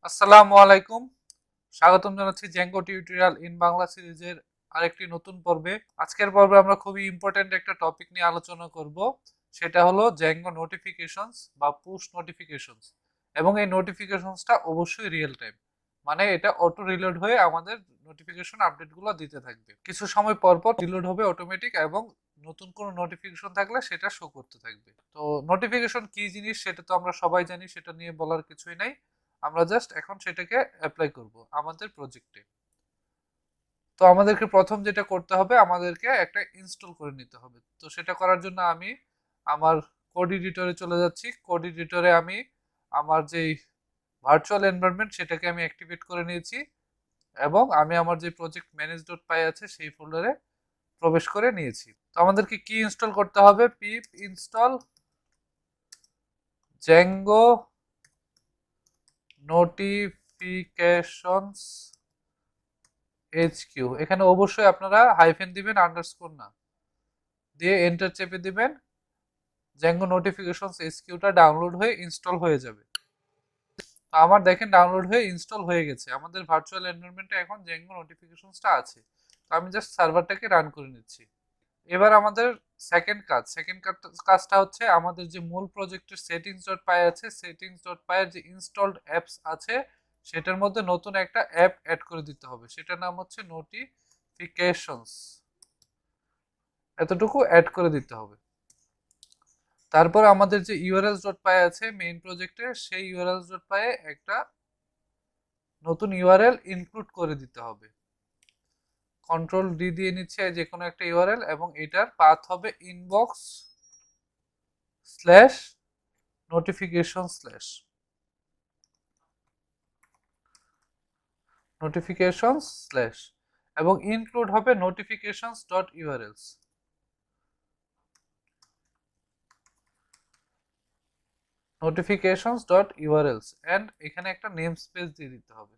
আসসালামু আলাইকুম। স্বাগতম জানাচ্ছি জ্যাঙ্গো টিউটোরিয়াল ইন বাংলা সিরিজের আরেকটি নতুন পর্বে। আজকের পর্বে আমরা খুবই ইম্পর্ট্যান্ট একটা টপিক নিয়ে আলোচনা করব। সেটা হলো জ্যাঙ্গো নোটিফিকেশনস বা পুশ নোটিফিকেশনস। এবং এই নোটিফিকেশনসটা অবশ্যই রিয়েল টাইম, মানে এটা অটো রিলোড হয়ে আমাদের নোটিফিকেশন আপডেটগুলো দিতে থাকবে। কিছু সময় পর পর রিলোড হবে অটোমেটিক, এবং নতুন কোনো নোটিফিকেশন থাকলে সেটা শো করতে থাকবে। তো নোটিফিকেশন কি জিনিস সেটা তো আমরা সবাই জানি, সেটা নিয়ে বলার কিছুই নাই। আমরা জাস্ট এখন সেটাকে অ্যাপ্লাই করব আমাদের প্রজেক্টে। তো আমাদেরকে প্রথম যেটা করতে হবে, আমাদেরকে একটা ইনস্টল করে নিতে হবে। তো সেটা করার জন্য আমি আমার কোড এডিটরে চলে যাচ্ছি। কোড এডিটরে আমি আমার যেই ভার্চুয়াল এনভায়রনমেন্ট সেটাকে আমি অ্যাক্টিভেট করে নিয়েছি, এবং আমি আমার যে প্রজেক্ট ম্যানেজ ডট পাই আছে সেই ফোল্ডারে প্রবেশ করে নিয়েছি। তো আমাদেরকে কি ইনস্টল করতে হবে? পিপ ইনস্টল জ্যাঙ্গো নোটিফিকেশনস এইচকিউ। এখানে অবশ্যই আপনারা হাইফেন দিবেন, আন্ডারস্কোর না দিয়ে এন্টার চেপে দিবেন। জ্যাঙ্গো নোটিফিকেশনস এইচকিউটা ডাউনলোড হয়ে ইনস্টল হয়ে যাবে। তো আমার দেখেন ডাউনলোড হয়ে ইনস্টল হয়ে গেছে। আমাদের ভার্চুয়াল এনভায়রনমেন্টে এখন জ্যাঙ্গো নোটিফিকেশনসটা আছে। তো আমি জাস্ট সার্ভারটাকে রান করে নিচ্ছি। এবার আমাদের সেকেন্ড কাজটা হচ্ছে, আমাদের যে মূল প্রজেক্টের সেটিংস ডট পাই আছে, সেটিংস ডট পাই এর যে ইনস্টলড অ্যাপস আছে সেটার মধ্যে নতুন একটা অ্যাপ অ্যাড করে দিতে হবে। সেটার নাম হচ্ছে নোটিফিকেশনস। এতটুকু অ্যাড করে দিতে হবে। তারপর আমাদের যে ইউআরএলস ডট পাই আছে মেইন প্রজেক্টে, সেই ইউআরএলস ডট পাই একটা নতুন ইউআরএল ইনক্লুড করে দিতে হবে। কন্ট্রোল ডি দিয়ে নিচ্ছে যে কোনো একটা ইউআরএল, এবং এটার পাথ হবে inbox slash notification slash notification slash, এবং ইনক্লুড হবে notifications dot URLs. Notifications dot URLs and এখানে একটা নেম স্পেস দিয়ে দিতে হবে।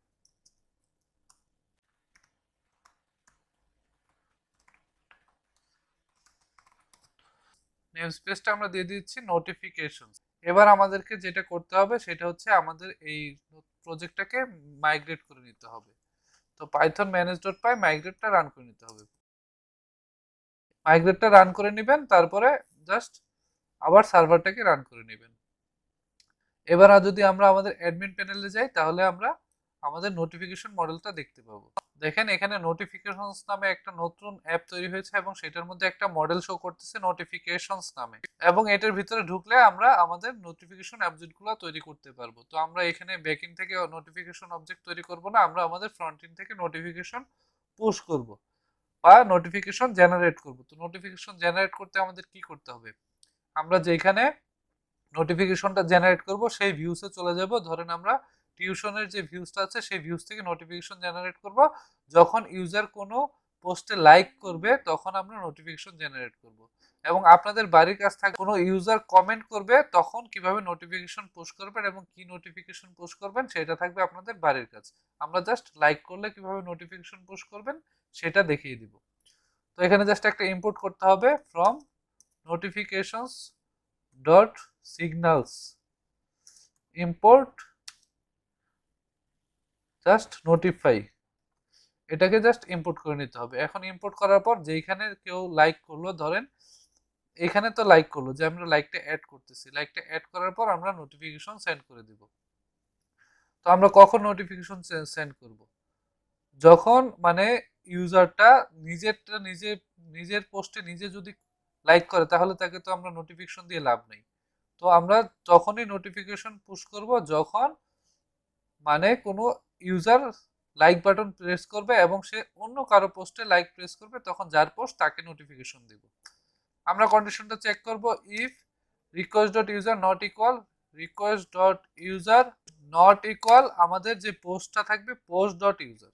নেম স্পেসটা আমরা দিয়ে দিচ্ছি নোটিফিকেশন। এবার আমাদেরকে যেটা করতে হবে সেটা হচ্ছে আমাদের এই প্রজেক্টটাকে মাইগ্রেট করে নিতে হবে। তো পাইথন ম্যানেজ ডট পাই মাইগ্রেটটা রান করে নিতে হবে। মাইগ্রেটটা রান করে নেবেন, তারপরে জাস্ট আবার সার্ভারটাকে রান করে নেবেন। এবার আর যদি আমরা আমাদের অ্যাডমিন প্যানেলে যাই, তাহলে আমরা আমাদের নোটিফিকেশন মডেলটা দেখতে পাবো। দেখেন এখানে নোটিফিকেশনস নামে একটা নতুন অ্যাপ তৈরি হয়েছে, এবং সেটার মধ্যে একটা মডেল শো করতেছে নোটিফিকেশনস নামে। এবং এটার ভিতরে ঢুকলে আমরা আমাদের নোটিফিকেশন অবজেক্টগুলো তৈরি করতে পারবো। তো আমরা এখানে ব্যাকএন্ড থেকে নোটিফিকেশন অবজেক্ট তৈরি করব না, আমরা আমাদের ফ্রন্ট এন্ড থেকে নোটিফিকেশন পুশ করব বা নোটিফিকেশন জেনারেট করব। তো নোটিফিকেশন জেনারেট করতে আমাদের কি করতে হবে? আমরা যেখানে নোটিফিকেশনটা জেনারেট করব সেই ভিউসে চলে যাব। ধরেন আমরা টিউশনের যে ভিউসটা আছে সেই ভিউস থেকে নোটিফিকেশন জেনারেট করব। যখন ইউজার কোনো পোস্টে লাইক করবে তখন আমরা নোটিফিকেশন জেনারেট করব। এবং আপনাদের বাড়ির কাছ থেকে কোনো ইউজার কমেন্ট করবে তখন কিভাবে নোটিফিকেশন পোস্ট করবেন এবং কি নোটিফিকেশন পোস্ট করবেন সেটা থাকবে আপনাদের বাড়ির কাছে। আমরা জাস্ট লাইক করলে কিভাবে নোটিফিকেশন পোস্ট করবেন সেটা দেখিয়ে দিব। তো এখানে জাস্ট একটা ইম্পোর্ট করতে হবে from notifications dot signals import just notify. এটাকে জাস্ট ইম্পোর্ট করে নিতে হবে। এখন ইম্পোর্ট করার পর যেখানে কেউ লাইক করলো, ধরেন এখানে তো লাইক করলো, যে আমরা লাইকটা অ্যাড করতেছি, লাইকটা অ্যাড করার পর আমরা নোটিফিকেশন সেন্ড করে দিব। তো আমরা কখন নোটিফিকেশন সেন্ড করব? যখন মানে ইউজারটা নিজের পোস্টে নিজে যদি লাইক করে, তাহলে তাকে তো আমরা নোটিফিকেশন দিয়ে লাভ নেই। তো আমরা তখনই নোটিফিকেশন পুশ করব যখন মানে কোনো ইউজার লাইক বাটন প্রেস করবে এবং সে অন্য কারো পোস্টে লাইক প্রেস করবে, তখন যার পোস্ট তাকে নোটিফিকেশন দিব। আমরা কন্ডিশনটা চেক করব। If request dot user not equal request dot user not equal আমাদের যে পোস্টটা থাকবে পোস্ট ডট ইউজার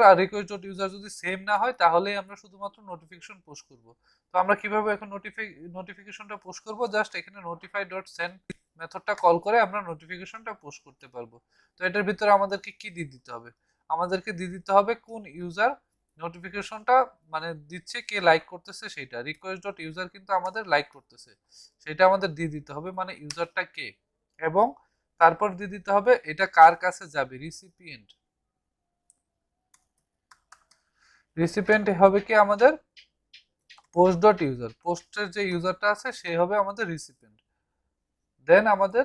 আর রিকোয়েস্ট ডট ইউজার যদি সেম না হয়, তাহলেই আমরা শুধুমাত্র নোটিফিকেশন পোস্ট করব। তো আমরা কিভাবে এখন নোটিফিকেশনটা পোস্ট করব? জাস্ট এখানে নোটিফাই ডট সেন্ড মেথডটা কল করে আমরা নোটিফিকেশনটা পোস্ট করতে পারবো। তো এটার ভিতরে আমাদেরকে কি দিয়ে দিতে হবে? আমাদেরকে দিয়ে দিতে হবে কোন ইউজার নোটিফিকেশনটা মানে দিচ্ছে, কে লাইক করতেছে সেটা। রিকোয়েস্ট ডট ইউজার কিন্তু আমাদের লাইক করতেছে, সেটা আমাদের দিয়ে দিতে হবে, মানে ইউজারটা কে। এবং তারপর দিয়ে দিতে হবে এটা কার কাছে যাবে, রিসিপিয়েন্ট। রিসিপিয়েন্ট হবে কি আমাদের পোস্ট ডট ইউজার, পোস্টের যে ইউজারটা আছে সেই হবে আমাদের রিসিপিয়েন্ট। দেন আমাদের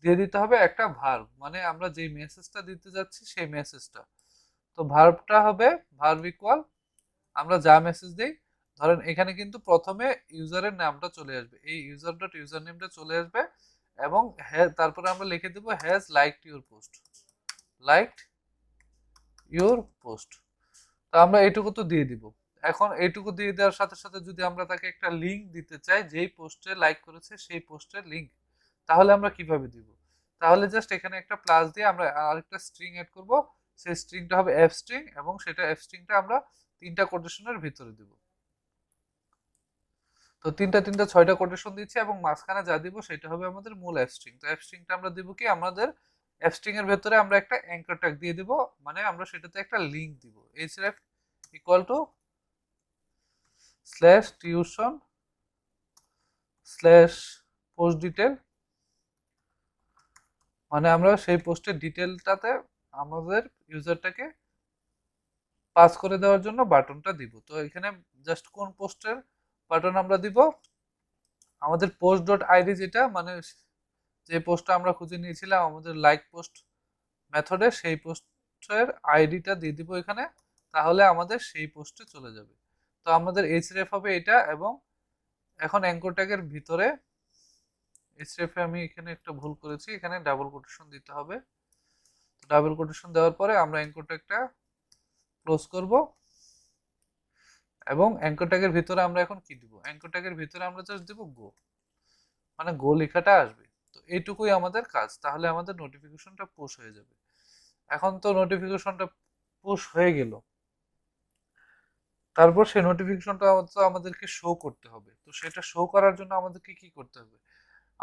দিয়ে দিতে হবে একটা ভার্ব, মানে আমরা যে মেসেজটা দিতে যাচ্ছি সেই মেসেজটা। তো ভার্বটা হবে ভার্ব ইকুয়াল আমরা যা মেসেজ দেই, ধরেন এখানে কিন্তু প্রথমে ইউজারের নামটা চলে আসবে, এই ইউজার ডট ইউজার নেমটা চলে আসবে এবং তারপরে আমরা লিখে দেবো has liked your post, liked your post. তো আমরা এইটুকু তো দিয়ে দিব। এখন এইটুকু দিয়ে দেওয়ার সাথে সাথে যদি আমরা তাকে একটা লিঙ্ক দিতে চাই যেই পোস্টে লাইক করেছে সেই পোস্টের লিঙ্ক, তাহলে আমরা কিভাবে দিব? তাহলে জাস্ট এখানে একটা প্লাস দিয়ে আমরা আরেকটা স্ট্রিং অ্যাড করব, সেই স্ট্রিংটা হবে এফ স্ট্রিং এবং সেটা এফ স্ট্রিংটা আমরা 3টা কোটেশনের ভিতরে দিব। তো তিনটা 6টা কোটেশন দিচ্ছি এবং মাঝখানে যা দিব সেটা হবে আমাদের মূল এফ স্ট্রিং। তো এফ স্ট্রিংটা আমরা দিব কি, আমাদের এফ স্ট্রিং এর ভেতরে আমরা একটা অ্যাঙ্কর ট্যাগ দিয়ে দিব, মানে আমরা সেটাতে একটা লিংক দিব, href equal to slash tuition slash post detail, মানে আমরা সেই পোস্টের ডিটেলটাতে আমাদের ইউজারটাকে পাস করে দেওয়ার জন্য বাটনটা দিব। তো এখানে জাস্ট কোন পোস্টের বাটন আমরা দিব, আমাদের পোস্ট ডট আইডি যেটা, মানে যে পোস্টটা আমরা খুঁজে নিয়েছিলাম আমাদের লাইক পোস্ট মেথডে, সেই পোস্টের আইডিটা দিয়ে দিব এখানে, তাহলে আমাদের সেই পোস্টে চলে যাবে। তো আমাদের href হবে এটা, এবং এখন অ্যাঙ্কর ট্যাগের ভিতরে href আমি এখানে একটা ভুল করেছি, এখানে ডাবল কোটেশন দিতে হবে। ডাবল কোটেশন দেওয়ার পরে আমরা অ্যাঙ্কর ট্যাগটা ক্লোজ করব এবং অ্যাঙ্কর ট্যাগের ভিতরে আমরা এখন কি দিব, অ্যাঙ্কর ট্যাগের ভিতরে আমরা জাস্ট দিব গো, মানে গো লেখাটা আসবে। তো এইটুকুই আমাদের কাজ, তাহলে আমাদের নোটিফিকেশনটা পুশ হয়ে যাবে। এখন তো নোটিফিকেশনটা পুশ হয়ে গেল, তারপর সেই নোটিফিকেশনটা তো আমাদেরকে শো করতে হবে। তো সেটা শো করার জন্য আমাদেরকে কি করতে হবে,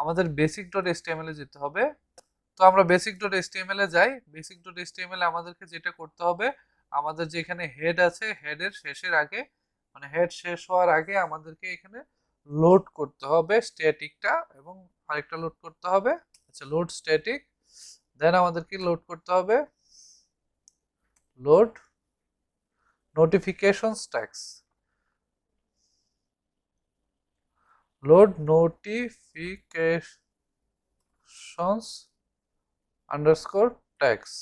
আমাদের বেসিক ডট এসটিএমএল এ যেতে হবে। তো আমরা বেসিক ডট এসটিএমএল এ যাই। বেসিক ডট এসটিএমএল এ আমাদেরকে যেটা করতে হবে, আমাদের যেখানে হেড আছে হেডের শেষের আগে, মানে হেড শেষ হওয়ার আগে আমাদেরকে এখানে লোড করতে হবে স্ট্যাটিকটা, এবং আরেকটা লোড করতে হবে, আচ্ছা লোড স্ট্যাটিক। দেন আমাদেরকে লোড করতে হবে load notifications tags, load notifications underscore tags,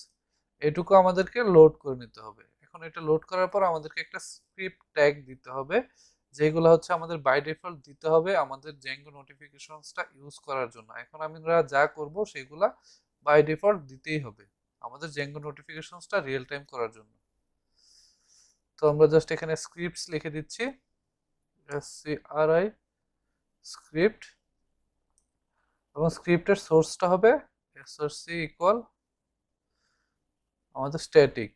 এটুকু আমাদেরকে লোড করে নিতে হবে। এখন এটা লোড করার পর আমাদেরকে একটা স্ক্রিপ্ট ট্যাগ দিতে হবে, যেগুলো হচ্ছে আমাদের বাই ডিফল্ট দিতে হবে আমাদের জেঙ্গো নোটিফিকেশনসটা ইউজ করার জন্য। এখন আমরা যা করব সেগুলা বাই ডিফল্ট দিতেই হবে আমাদের জেঙ্গো নোটিফিকেশনসটা রিয়েল টাইম করার জন্য। তো আমরা জাস্ট এখানে স্ক্রিপ্টস লিখে দিচ্ছি, SCRI স্ক্রিপ্ট, এবং স্ক্রিপ্টের সোর্সটা হবে src ইকুয়াল আমাদের স্ট্যাটিক।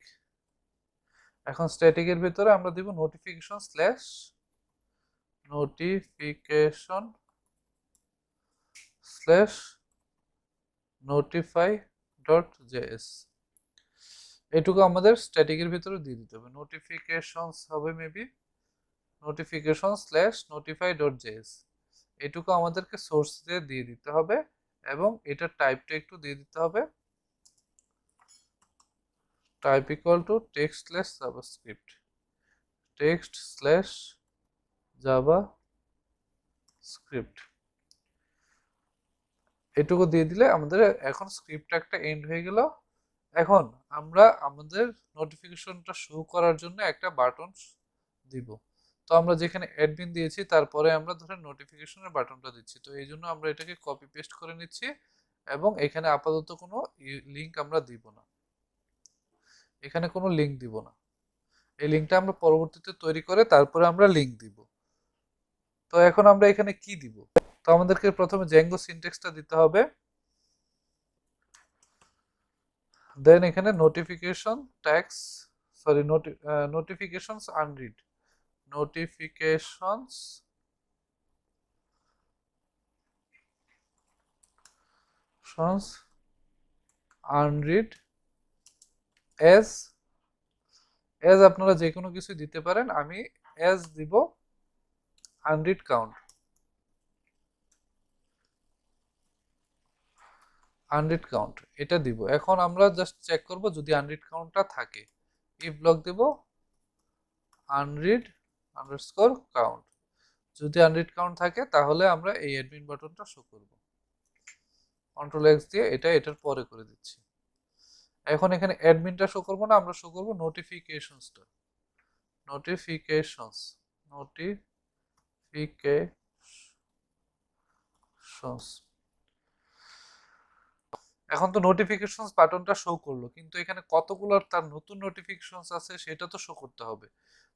এখন স্ট্যাটিকের ভিতরে আমরা দিব notification slash notification slash notify dot JS, এটুকু আমাদের স্ট্যাটিকের ভিতরে দিয়ে দিতে হবে। নোটিফিকেশনস হবে maybe notification slash notify dot JS, এটুকু আমাদেরকে সোর্স দিয়ে দিতে হবে, এবং এটার টাইপটা একটু দিয়ে দিতে হবে, type equal to text slash JavaScript, text slash Java script, এটুকু দিয়ে দিলে আমাদের এখন স্ক্রিপ্টটা একটা এন্ড হয়ে গেল। এখন আমরা আমাদের নোটিফিকেশনটা শো করার জন্য একটা বাটন দিব। তো আমরা যেখানে অ্যাডমিন দিয়েছি তারপরে আমরা ধরেন নোটিফিকেশনের বাটনটা দিচ্ছি, তো এই জন্য আমরা এটাকে কপি পেস্ট করে নিচ্ছি, এবং এখানে আপাতত কোনো লিঙ্ক আমরা দিব না, এখানে কোনো লিঙ্ক দিব না, এই লিঙ্কটা আমরা পরবর্তীতে তৈরি করে তারপরে আমরা লিঙ্ক দিব। তো এখন আমরা এখানে কি দিব, তো আমাদেরকে প্রথমে জ্যাঙ্গো সিনট্যাক্সটা দিতে হবে, দেন এখানে notification tags, sorry notifications unread, notifications unread as, as আপনারা যে কোনো কিছু দিতে পারেন, আমি এজ দিব আনরিড কাউন্ট, আনরিড কাউন্ট এটা দিব। এখন আমরা জাস্ট চেক করব যদি আনরিড কাউন্টটা থাকে, ইফ ব্লক দেব আনরিড আন্ডারস্কোর কাউন্ট। যদি আনরিড কাউন্ট থাকে তাহলে আমরা এই অ্যাডমিন বাটনটা শো করব। কন্ট্রোল এক্স দিয়ে এটা এটার পরে করে দিচ্ছি। এখন এখানে অ্যাডমিনটা শো করব না, আমরা শো করব নোটিফিকেশনসটা। নোটিফিকেশনস নোটিফিকেশনস এখন তো নোটিফিকেশনস বাটনটা শো করলো, কিন্তু এখানে কতগুলো তার নতুন নোটিফিকেশনস আছে সেটা তো শো করতে হবে।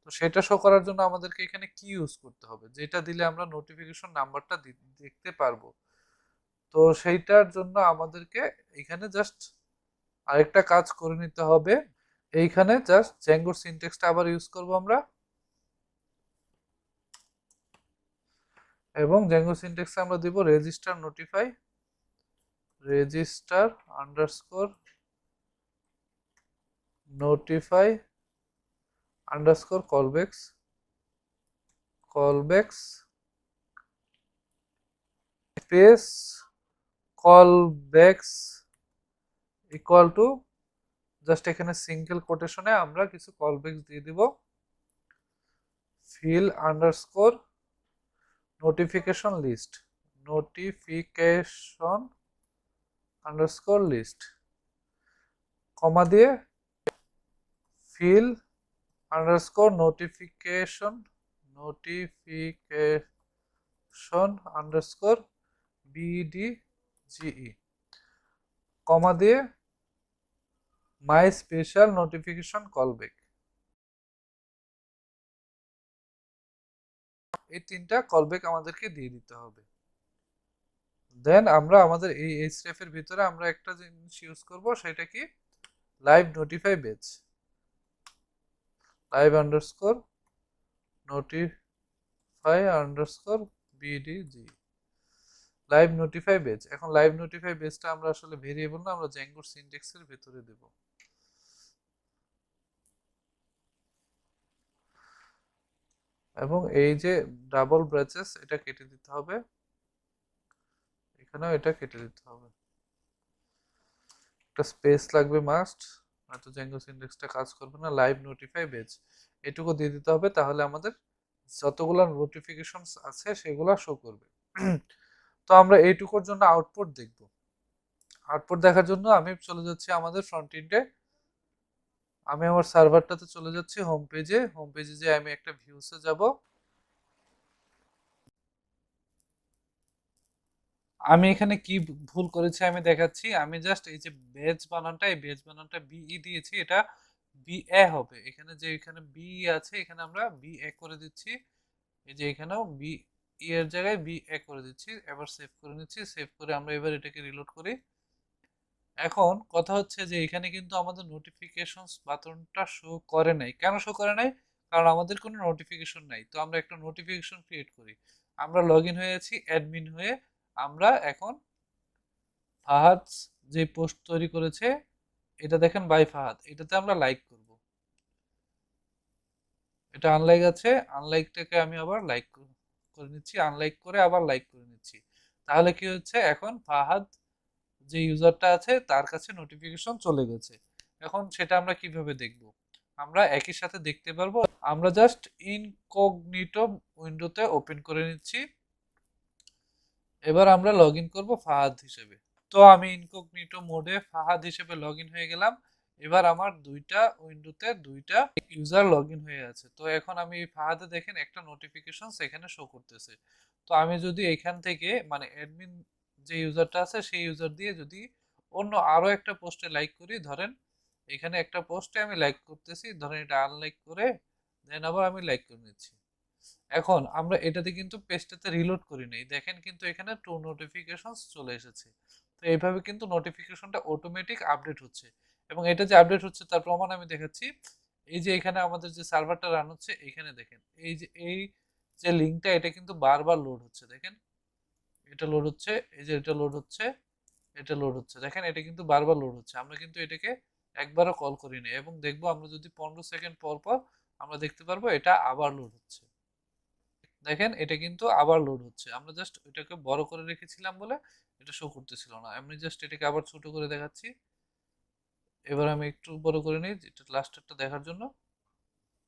তো সেটা শো করার জন্য আমাদেরকে এখানে কি ইউজ করতে হবে, যেটা দিলে আমরা নোটিফিকেশন নাম্বারটা দেখতে পারবো। তো সেইটার জন্য আমাদেরকে এখানে জাস্ট আরেকটা কাজ করে নিতে হবে। এইখানে জাস্ট জ্যাঙ্গোর সিনট্যাক্সটা আবার ইউজ করব আমরা, এবং জ্যাঙ্গো সিনট্যাক্সে আমরা দিব register underscore notify underscore callbacks space callbacks equal to just এখানে সিঙ্গেল কোটেশনে আমরা কিছু কলব্যাকস দিয়ে দিব, fill underscore notification underscore list, comma দিয়ে fill underscore notification underscore BDGE, comma দিয়ে মাই স্পেশাল নোটিফিকেশন কলব্যাক। এই তিনটা কলব্যাক আমাদেরকে দিয়ে দিতে হবে। দেন আমরা আমাদের এই href এর ভিতরে আমরা একটা জিনিস ইউজ করব, সেটা কি live notify badge, live underscore notify underscore BDG, live notify badge. এখন লাইভ নোটিফাই বেজটা আমরা আসলে ভেরিয়েবল না, আমরা জ্যাঙ্গোর সিনট্যাক্সের ভিতরে দেব। এবং এই যে ডাবল ব্রাচেস এটা কেটে দিতে হবে, এখানেও এটা কেটে দিতে হবে, একটা স্পেস লাগবে মাস্ট, নয়তো জ্যাঙ্গো সিনট্যাক্সটা কাজ করবে না। লাইভ নোটিফাই বেজ এটুকু দিয়ে দিতে হবে, তাহলে আমাদের যতগুলো নোটিফিকেশন আছে সেগুলো শো করবে। তো আমরা এইটুকুর জন্য আউটপুট দেখব। আউটপুট দেখার জন্য আমি চলে যাচ্ছি আমাদের ফ্রন্ট এন্ডে, আমি আমার সার্ভারটাতে চলে যাচ্ছি, হোম পেজে যে আমি একটা ভিউসে যাব। আমি এখানে কি ভুল করেছি আমি দেখাচ্ছি। আমি জাস্ট এই যে বেজ বানানটা, এই বেজ বানানটা বিই দিয়েছি, এটা বিএ হবে। এখানে যে এখানে বি আছে, এখানে আমরা বিএ করে দিচ্ছি। এই যে এখানেও বি এর জায়গায় বিএ করে দিচ্ছি। এবার সেভ করে নিচ্ছি। সেভ করে আমরা এবার এটাকে রিলোড করি। এখন কথা হচ্ছে যে এখানে কিন্তু আমাদের নোটিফিকেশনস বাটনটা শো করে নাই। কেন শো করে নাই? কারণ আমাদের কোনো নোটিফিকেশন নাই। তো আমরা একটা নোটিফিকেশন ক্রিয়েট করি। আমরা লগ ইন হয়েছি অ্যাডমিন হয়ে। আমরা এখন ফাহাদ যে পোস্ট তৈরি করেছে, এটা দেখেন বাই ফাহাদ, এটাতে আমরা লাইক করব। এটা আনলাইক আছে, আনলাইকটাকে আমি আবার লাইক করে নিচ্ছি, আনলাইক করে আবার লাইক করে নিচ্ছি। তাহলে কি হচ্ছে, এখন ফাহাদ যে ইউজারটা আছে তার কাছে নোটিফিকেশন চলে গেছে। এখন সেটা আমরা কিভাবে দেখব? আমরা একই সাথে দেখতে পারবো। আমরা জাস্ট ইনকগনিটো উইন্ডোতে ওপেন করে নিচ্ছি। এবার আমরা লগ ইন করবো ফাহাদ হিসেবে। তো আমি ইনকগনিটো মোডে ফাহাদ হিসেবে লগ ইন হয়ে গেলাম। এবার আমার দুইটা উইন্ডোতে দুইটা ইউজার লগ ইন হয়ে আছে। তো এখন আমি এই ফাহাদে দেখেন একটা নোটিফিকেশন সেখানে শো করতেছে। তো আমি যদি এখান থেকে মানে অ্যাডমিন যে ইউজারটা আছে সেই ইউজার দিয়ে যদি অন্য আরো একটা পোস্টে লাইক করি, ধরেন এখানে একটা পোস্টে আমি লাইক করতেছি, ধরেন এটা আনলাইক করে দেন আবার আমি লাইক করে নিচ্ছি। এখন আমরা এটাতে কিন্তু পেজটাতে রিলোড করি নাই, দেখেন কিন্তু এখানে টু নোটিফিকেশনস চলে এসেছে। তো এইভাবে কিন্তু নোটিফিকেশনটা অটোমেটিক আপডেট হচ্ছে। এবং এটা যে আপডেট হচ্ছে তার প্রমাণ আমি দেখাচ্ছি। এই যে এখানে আমাদের যে সার্ভারটা রান হচ্ছে, এখানে দেখেন এই যে লিঙ্কটা, এটা কিন্তু বারবার লোড হচ্ছে। দেখেন এটা লোড হচ্ছে, এই যে এটা লোড হচ্ছে, এটা লোড হচ্ছে, দেখেন এটা কিন্তু বারবার লোড হচ্ছে। আমরা কিন্তু এটাকে একবারও কল করি না, এবং দেখবো আমরা যদি 15 সেকেন্ড পর পর আমরা দেখতে পারবো এটা আবার লোড হচ্ছে। দেখেন এটা কিন্তু আবার লোড হচ্ছে। আমরা জাস্ট এটাকে বড় করে রেখেছিলাম বলে এটা শো করতেছিল না। আমি জাস্ট এটাকে আবার ছোট করে দেখাচ্ছি। এবার আমি একটু বড় করে নিই এটা লাস্টেরটা দেখার জন্য।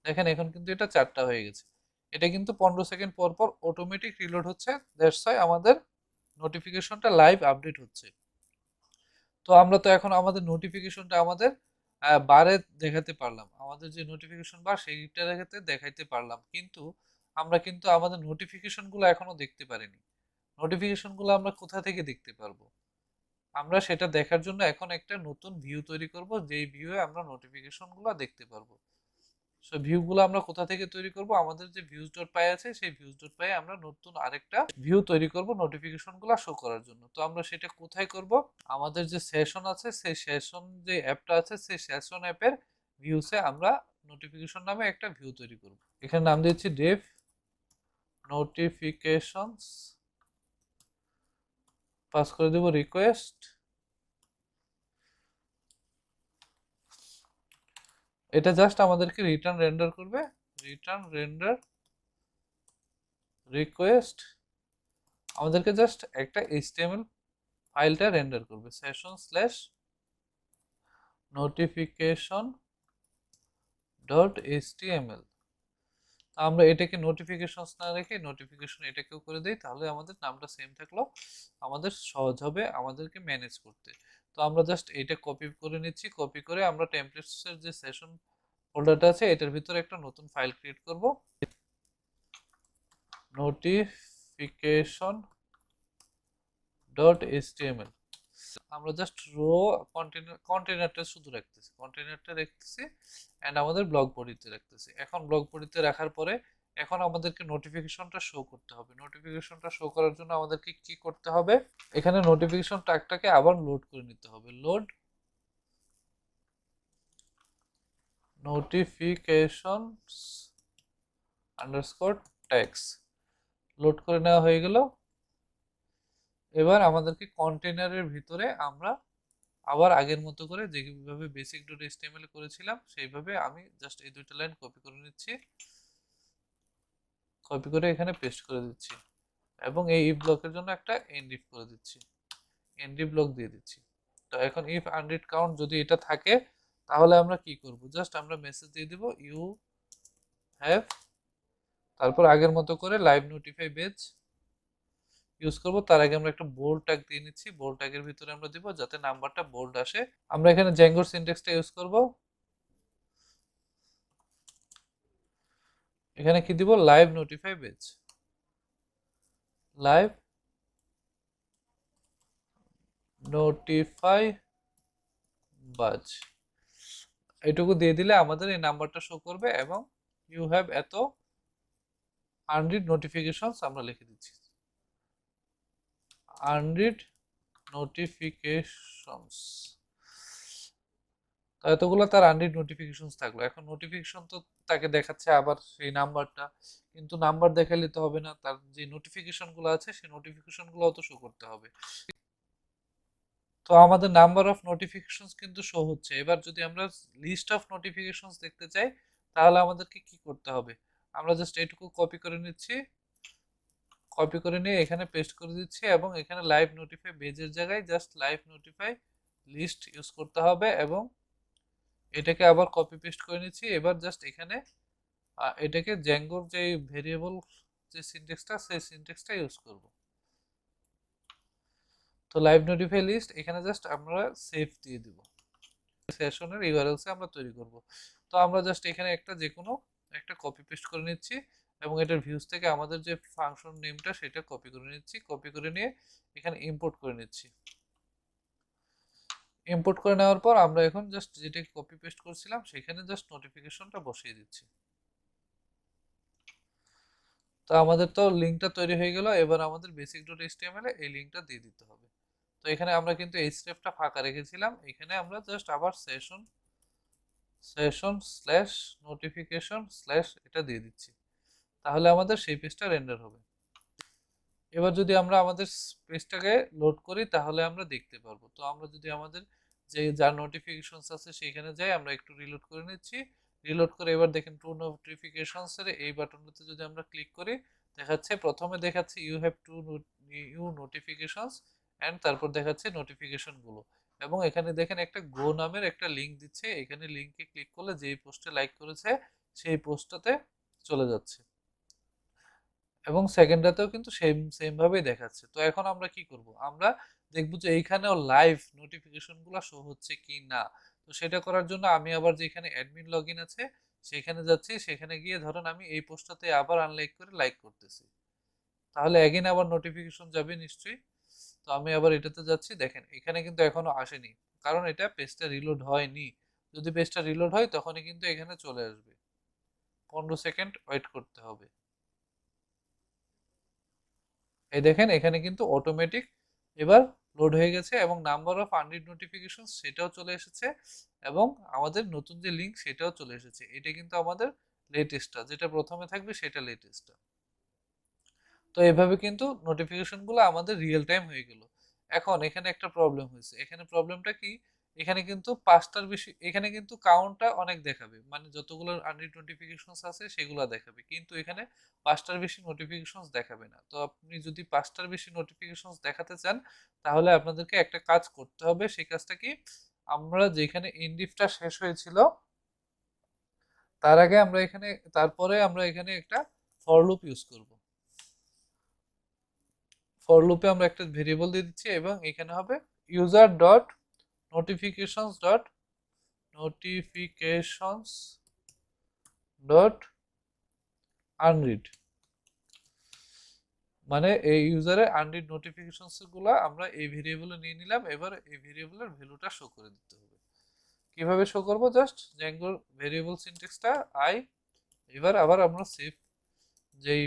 দেখেন এখন কিন্তু এটা 4টা হয়ে গেছে। এটা কিন্তু 15 সেকেন্ড পর পর অটোমেটিক রিলোড হচ্ছে। দ্যাটস ওয়াই আমাদের নোটিফিকেশনটা লাইভ আপডেট হচ্ছে। তো আমরা তো এখন আমাদের নোটিফিকেশনটা আমাদের বারে দেখাতে পারলাম, আমাদের যে নোটিফিকেশন বার সেইটা দেখাইতে পারলাম, কিন্তু আমরা কিন্তু আমাদের নোটিফিকেশনগুলো এখনো দেখতে পারিনি। নোটিফিকেশনগুলো আমরা কোথা থেকে দেখতে পারবো? আমরা সেটা দেখার জন্য এখন একটা নতুন ভিউ তৈরি করব, যেই ভিউয়ে আমরা নোটিফিকেশনগুলো দেখতে পারবো। সো ভিউগুলো আমরা কোথা থেকে তৈরি করব? আমাদের যে ভিউজ ডট পাই আছে সেই ভিউজ ডট পাই আমরা নতুন আরেকটা ভিউ তৈরি করব নোটিফিকেশনগুলো শো করার জন্য। তো আমরা সেটা কোথায় করব? আমাদের যে সেশন আছে সেই সেশন যে অ্যাপটা আছে সেই সেশন অ্যাপের ভিউসে আমরা নোটিফিকেশন নামে একটা ভিউ তৈরি করব। এখানে নাম দিচ্ছি ডেভ নোটিফিকেশনস, পাস করে দেব রিকোয়েস্ট। এটা জাস্ট আমাদেরকে রিটার্ন রেন্ডার করবে, রিটার্ন রেন্ডার রিকোয়েস্ট, আমাদেরকে জাস্ট একটা এইচটিএমএল ফাইলটা রেন্ডার করবে, session slash notification dot HTML. আমরা এটাকে নোটিফিকেশনস না রেখে নোটিফিকেশন এটাকেও করে দিই, তাহলে আমাদের নামটা সেম থাকলো, আমাদের সহজ হবে আমাদেরকে ম্যানেজ করতে। তো আমরা জাস্ট এটা কপি করে নিচ্ছি, কপি করে আমরা টেমপ্লেটসের যে সেশন ফোল্ডারটা আছে এটার ভিতরে একটা নতুন ফাইল ক্রিয়েট করব, নোটিফিকেশন ডট এইচটিএমএল। আমরা জাস্ট রো কন্টেনারটা শুধু রাখতেছি, কন্টেনারটা রাখতেছি এন্ড আমাদের ব্লক বডিতে রাখতেছি। এখন ব্লক বডিতে রাখার পরে এখন আমাদেরকে নোটিফিকেশনটা শো করতে হবে। নোটিফিকেশনটা শো করার জন্য আমাদেরকে কি করতে হবে? এখানে নোটিফিকেশন ট্যাগটাকে আবার লোড করে নিতে হবে। Load notifications underscore tags, load করে নেওয়া হয়ে গেল। এবার আমাদেরকে কন্টেনারের ভিতরে আমরা আবার আগের মতো করে যেভাবে বেসিক ডট এইচটিএমএল করেছিলাম সেইভাবে আমি জাস্ট এই দুইটা লাইন কপি করে নিচ্ছি, কপি করে এখানে পেস্ট করে দিচ্ছি এবং এই ইফ ব্লকের জন্য একটা এন্ড ইফ করে দিচ্ছি, এন্ড ইফ ব্লক দিয়ে দিচ্ছি। তো এখন ইফ আনরিড কাউন্ট যদি এটা থাকে তাহলে আমরা কি করব? জাস্ট আমরা মেসেজ দিয়ে দিব ইউ হ্যাভ, তারপর আগের মতো করে লাইভ নোটিফাই বেজ ইউজ করব। তার আগে আমরা একটা বোল্ড ট্যাগ দিয়ে নিচ্ছি, বোল্ড ট্যাগের ভিতরে আমরা দিব যাতে নাম্বারটা বোল্ড আসে। আমরা এখানে জ্যাঙ্গোর সিনট্যাক্সটা ইউজ করব। এখানে কি দিব? Live notify badge, live notify badge, এটুকু দিয়ে দিলে আমাদের এই নাম্বারটা শো করবে এবং ইউ হ্যাভ এত আনরিড নোটিফিকেশনস আমরা লিখে দিচ্ছি, আনরিড নোটিফিকেশনস। তো এতগুলো তার আনরিড নোটিফিকেশনস থাকলো। এখন নোটিফিকেশন তো তাকে দেখাচ্ছে আবার সেই নাম্বারটা, কিন্তু নাম্বার দেখাইলে তো হবে না, তার যে নোটিফিকেশন গুলো আছে সেই নোটিফিকেশন গুলো তো শো করতে হবে। তো আমাদের নাম্বার অফ নোটিফিকেশনস কিন্তু শো হচ্ছে। এবার যদি আমরা লিস্ট অফ নোটিফিকেশনস দেখতে চাই তাহলে আমাদেরকে কি করতে হবে? আমরা জাস্ট এটুকু কপি করে নিচ্ছি, কপি করে নিয়ে এখানে পেস্ট করে দিচ্ছি এবং এখানে লাইভ নোটিফাই বেজের জায়গায় just live notify list use করতে হবে এবং এটাকে আবার কপি পেস্ট করে নিচ্ছি। এবার জাস্ট এখানে এটাকে জ্যাঙ্গোর যে ভেরিয়েবল যে সিনট্যাক্সটা সেই সিনট্যাক্সটা ইউজ করব। তো লাইভ নোটিফাই লিস্ট এখানে জাস্ট আমরা সেভ দিয়ে দিব, সেশনের ইউআরএলস আমরা তৈরি করব। তো আমরা জাস্ট এখানে একটা যে কোনো একটা কপি পেস্ট করে নিচ্ছি এবং এটার ভিউজ থেকে আমাদের যে ফাংশন নেমটা সেটা কপি করে নিচ্ছি, কপি করে নিয়ে এখানে ইম্পোর্ট করে নিচ্ছি। ইম্পোর্ট করে নেওয়ার পর আমরা এখন জাস্ট যেটা কপি পেস্ট করছিলাম সেখানে জাস্ট নোটিফিকেশনটা বসিয়ে দিচ্ছি। তো আমাদের তো লিঙ্কটা তৈরি হয়ে গেল। এবার আমাদের বেসিক ডট এইচটিএমএল এ এই লিঙ্কটা দিয়ে দিতে হবে। তো এখানে আমরা কিন্তু এই স্টেপটা ফাঁকা রেখেছিলাম, এখানে আমরা জাস্ট আবার session session slash notification slash এটা দিয়ে দিচ্ছি, তাহলে আমাদের সেই পেজটা রেন্ডার হবে। এবার যদি আমরা আমাদের পেজটাকে লোড করি তাহলে আমরা দেখতে পারবো। তো আমরা যদি আমাদের যে যার নোটিফিকেশনস আছে সেখানে যাই, আমরা একটু রিলোড করে নিচ্ছি, রিলোড করে এবার দেখেন টু নোটিফিকেশনস এর এই বাটনটাতে যদি আমরা ক্লিক করি দেখাচ্ছে, প্রথমে দেখাচ্ছে you have two new notifications and তারপর দেখাচ্ছে নোটিফিকেশন গুলো, এবং এখানে দেখেন একটা গো নামের একটা লিংক দিচ্ছে, এখানে লিংকে ক্লিক করলে যেই পোস্টে লাইক করেছে সেই পোস্টটাতে চলে যাচ্ছে, এবং সেকেন্ডটাতেও কিন্তু সেম সেম ভাবেই দেখাচ্ছে। তো এখন আমরা কি করব, আমরা দেখব যে এইখানেও লাইভ নোটিফিকেশন গুলো শো হচ্ছে কি না। তো সেটা করার জন্য আমি আবার যেখানে অ্যাডমিন লগইন আছে সেখানে যাচ্ছি, সেখানে গিয়ে ধরুন আমি এই পোস্টটাতে আবার আনলাইক করে লাইক করতেছি, তাহলে এগেইন আবার নোটিফিকেশন যাবে নিশ্চয়ই। তো আমি আবার এটাতে যাচ্ছি, দেখেন এখানে কিন্তু এখনো আসেনি, কারণ এটা পেজটা রিলোড হয়নি। যদি পেজটা রিলোড হয় তখনই কিন্তু এখানে চলে আসবে, 15 সেকেন্ড ওয়েট করতে হবে। এই দেখেন এখানে কিন্তু অটোমেটিক এবার লোড হয়ে গেছে, এবং নাম্বার অফ আনরিড নোটিফিকেশন সেটাও চলে এসেছে, এবং আমাদের নতুন যে লিঙ্ক সেটাও চলে এসেছে। এটা কিন্তু আমাদের লেটেস্টটা, যেটা প্রথমে থাকবে সেটা লেটেস্টটা। তো এভাবে কিন্তু নোটিফিকেশন গুলো আমাদের রিয়েল টাইম হয়ে গেল। এখন এখানে একটা প্রবলেম হয়েছে, এখানে প্রবলেমটা কি, এখানে কিন্তু 5টার বেশি, এখানে কিন্তু কাউন্টটা অনেক দেখাবে, মানে যতগুলো আনরিড নোটিফিকেশনস আছে সেগুলো দেখাবে, কিন্তু এখানে 5টার বেশি নোটিফিকেশনস দেখাবে না। তো আপনি যদি 5টার বেশি নোটিফিকেশনস দেখাতে চান তাহলে আপনাদেরকে একটা কাজ করতে হবে, সেই কাজটা কি, আমরা যেখানে ইনডিফটা শেষ হয়েছিল তার আগে আমরা এখানে, তারপরে আমরা এখানে একটা ফর লুপ ইউজ করব। ফর লুপে আমরা একটা ভেরিয়েবল দিয়ে দিচ্ছি, এবং এখানে হবে user dot notifications dot notifications dot unread, মানে এই ইউজারের আনরিড নোটিফিকেশনস গুলো আমরা এই ভেরিয়েবলে নিয়ে নিলাম। এবার এই ভেরিয়েবলের ভ্যালুটা শো করে দিতে হবে। কিভাবে শো করব, জাস্ট জ্যাঙ্গোর ভেরিয়েবল সিনট্যাক্সটা আই, এবার আবার আমরা সেভ যেই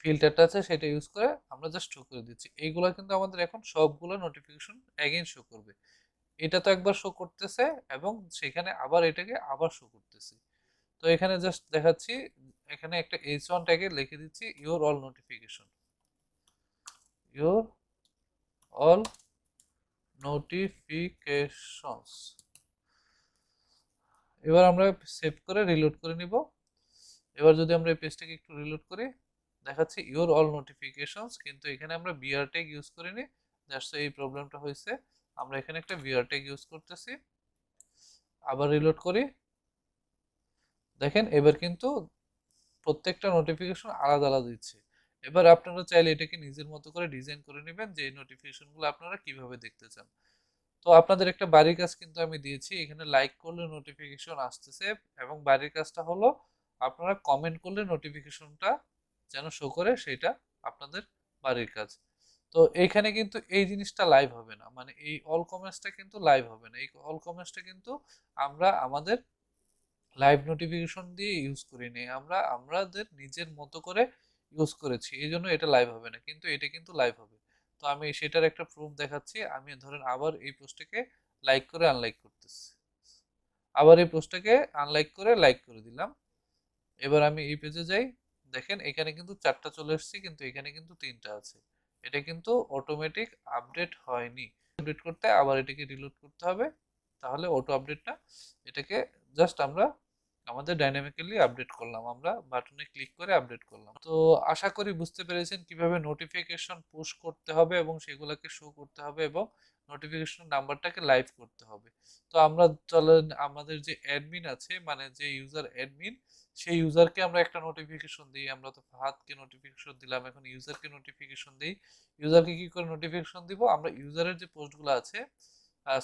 ফিল্টারটা আছে সেটা ইউজ করে আমরা জাস্ট শো করে দিচ্ছি। এইগুলা কিন্তু আমাদের এখন সবগুলো নোটিফিকেশন এগেইন শো করবে। এটা তো একবার শো করতেছে, এবং সেখানে আবার এটাকে আবার শো করতেছি। তো এখানে জাস্ট দেখাচ্ছি, এখানে একটা h1 ট্যাগে লিখে দিচ্ছি your all notification, your all notifications. এবার আমরা সেভ করে রিলোড করে নিব। এবার যদি আমরা এই পেজটাকে একটু রিলোড করি, দেখাচ্ছি ইওর অল নোটিফিকেশনস, কিন্তু এখানে আমরা বিআর ট্যাগ ইউজ করিনি, জাস্ট এই প্রবলেমটা হয়েছে। আমরা এখানে একটা বিআর ট্যাগ ইউজ করতেছি। আবার রিলোড করি, দেখেন এবার কিন্তু প্রত্যেকটা নোটিফিকেশন আলাদা আলাদা দিচ্ছে। এবার আপনারা চাইলে এটাকে নিজের মতো করে ডিজাইন করে নেবেন যে এই নোটিফিকেশনগুলো আপনারা কিভাবে দেখতে চান। তো আপনাদের একটা বাড়ির কাজ কিন্তু আমি দিয়েছি, এখানে লাইক করলে নোটিফিকেশন আসতেছে, এবং বাড়ির কাজটা হলো আপনারা কমেন্ট করলে নোটিফিকেশনটা যেন শো করে, সেটা আপনাদের বাড়ির কাজ। তো এইখানে কিন্তু এই জিনিসটা লাইভ হবে না, মানে এই অল কমেন্টসটা কিন্তু লাইভ হবে না। এই অল কমেন্টসটা কিন্তু আমরা আমাদের লাইভ নোটিফিকেশন দিয়ে ইউজ করিনি, আমরা আমাদের নিজের মতো করে ইউজ করেছি, এই জন্য এটা লাইভ হবে না, কিন্তু এটা কিন্তু লাইভ হবে। তো আমি সেটার একটা প্রুফ দেখাচ্ছি। আমি ধরেন আবার এই পোস্টটাকে লাইক করে আনলাইক করতেছি, আবার এই পোস্টটাকে আনলাইক করে লাইক করে দিলাম। এবার আমি এই পেজে যাই, দেখেন এখানে কিন্তু 4টা চলে এসেছে, কিন্তু এখানে কিন্তু 3টা আছে। এটা কিন্তু অটোমেটিক আপডেট হয়নি। আপডেট করতে আবার এটাকে রিলোড করতে হবে, তাহলে অটো আপডেট না, এটাকে জাস্ট আমরা আমাদের ডাইনামিক্যালি আপডেট করলাম, আমরা বাটনে ক্লিক করে আপডেট করলাম। তো আশা করি বুঝতে পেরেছেন কিভাবে নোটিফিকেশন পুশ করতে হবে এবং সেগুলোকে শো করতে হবে, এবং নোটিফিকেশন নাম্বারটাকে লাইভ করতে হবে। তো আমরা চলেন আমাদের যে অ্যাডমিন আছে, মানে যে ইউজার অ্যাডমিন, সেই ইউজারকে আমরা একটা নোটিফিকেশন দিই। আমরা তো ফাহাদকে নোটিফিকেশন দিলাম, এখন ইউজারকে নোটিফিকেশন দিই। ইউজারকে কি করে নোটিফিকেশন দিব, আমরা ইউজারের যে পোস্টগুলো আছে,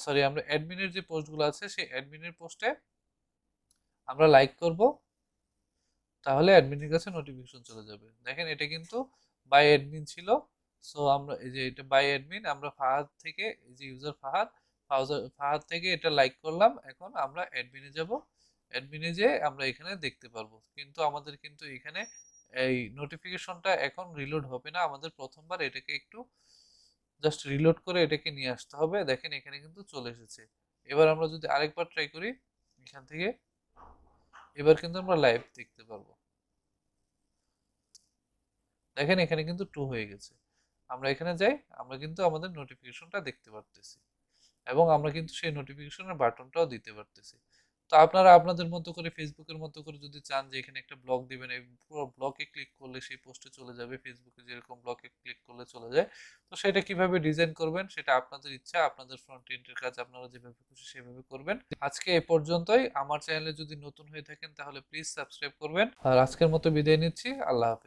সরি আমরা অ্যাডমিনের যে পোস্টগুলো আছে সেই অ্যাডমিনের পোস্টে আমরা লাইক করব, তাহলে অ্যাডমিনের কাছে নোটিফিকেশন চলে যাবে। দেখেন এটা কিন্তু বাই অ্যাডমিন ছিল। সো আমরা এই যে এটা বাই অ্যাডমিন, আমরা ফাহাদ থেকে, এই যে ইউজার ফাহাদ, ফাহাদ থেকে এটা লাইক করলাম। এখন আমরা অ্যাডমিনে যাব, অ্যাডমিনে যে আমরা এখানে দেখতে পারবো, কিন্তু আমাদের কিন্তু এখানে এই নোটিফিকেশনটা এখন রিলোড হবে না, আমাদের প্রথমবার এটাকে একটু জাস্ট রিলোড করে এটাকে নিয়ে আসতে হবে। দেখেন এখানে কিন্তু চলে এসেছে। এবার আমরা যদি আরেকবার ট্রাই করি এখান থেকে, এবার কিন্তু আমরা লাইভ দেখতে পারবো। দেখেন এখানে কিন্তু 2 হয়ে গেছে। আমরা এখানে যাই, আমরা কিন্তু আমাদের নোটিফিকেশনটা দেখতে পারতেছি, এবং আমরা কিন্তু সেই নোটিফিকেশনের বাটনটাও দিতে পারতেছি। তো আপনারা আপনাদের মতো করে ফেসবুকের মতো করে যদি চান যে এখানে একটা ব্লগ দিবেন, এই পুরো ব্লকে ক্লিক করলে সেই পোস্টে চলে যাবে, ফেসবুকে যেরকম ব্লকে ক্লিক করলে চলে যায়। তো সেটা কিভাবে ডিজাইন করবেন সেটা আপনাদের ইচ্ছা, আপনাদের ফ্রন্ট এন্ডের কাজ আপনারা যেভাবে খুশি সেভাবে করবেন। আজকে এ পর্যন্তই। আমার চ্যানেলে যদি নতুন হয়ে থাকেন তাহলে প্লিজ সাবস্ক্রাইব করবেন। আর আজকের মতো বিদায় নিচ্ছি। আল্লাহ হাফেজ।